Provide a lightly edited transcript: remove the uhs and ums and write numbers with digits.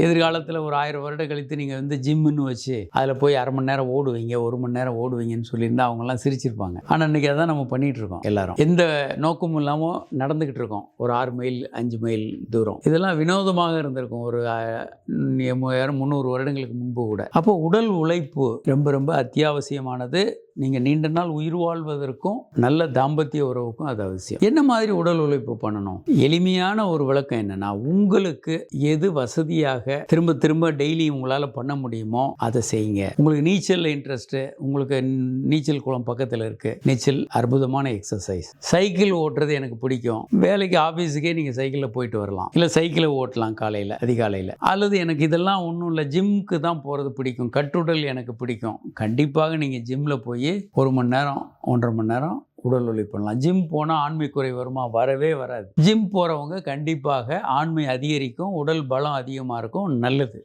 எதிர்காலத்தில் ஒரு 1000 வருடம் கழித்து நீங்கள் வந்து ஜிம்முன்னு வச்சு அதில் போய் அரை மணி நேரம் ஓடுவீங்க, 1 மணி நேரம் ஓடுவீங்கன்னு சொல்லியிருந்தா அவங்கெல்லாம் சிரிச்சிருப்பாங்க. ஆனால் இன்றைக்கி அதான் நம்ம பண்ணிகிட்டு இருக்கோம். எல்லாரும் எந்த நோக்கமும் இல்லாமல் நடந்துக்கிட்டு இருக்கோம். ஒரு 6 மைல் 5 மைல் தூரம். இதெல்லாம் வினோதமாக இருந்திருக்கும் ஒரு 300 வருடங்களுக்கு முன்பு கூட. அப்போ உடல் உழைப்பு ரொம்ப ரொம்ப அத்தியாவசியமானது. நீங்கள் நீண்ட நாள் உயிர் வாழ்வதற்கும் நல்ல தாம்பத்திய உறவுக்கும் அது அவசியம். என்ன மாதிரி உடல் உழைப்பு பண்ணணும்? எளிமையான ஒரு விளக்கம் என்னன்னா, உங்களுக்கு எது வசதியாக திரும்ப திரும்ப டெய்லி உங்களால் பண்ண முடியுமோ அதை செய்யுங்க. உங்களுக்கு நீச்சல் இன்ட்ரெஸ்ட்டு, உங்களுக்கு நீச்சல் குளம் பக்கத்தில் இருக்குது, நீச்சல் அற்புதமான எக்ஸசைஸ். சைக்கிள் ஓட்டுறது எனக்கு பிடிக்கும், வேலைக்கு ஆஃபீஸுக்கே நீங்கள் சைக்கிளில் போயிட்டு வரலாம், இல்லை சைக்கிளை ஓட்டலாம் காலையில் அதிகாலையில். அல்லது எனக்கு இதெல்லாம் ஒன்றும் இல்லை, ஜிம்முக்கு தான் போகிறது பிடிக்கும், கட்டுடல் எனக்கு பிடிக்கும். கண்டிப்பாக நீங்கள் ஜிம்மில் போய் 1 மணி நேரம் 1.5 மணி நேரம் உடல் உழைப்பு பண்ணலாம். ஜிம் போனால் ஆண்மை குறை வருமா? வரவே வராது. ஜிம் போகிறவங்க கண்டிப்பாக ஆண்மை அதிகரிக்கும், உடல் பலம் அதிகமாக இருக்கும், நல்லது.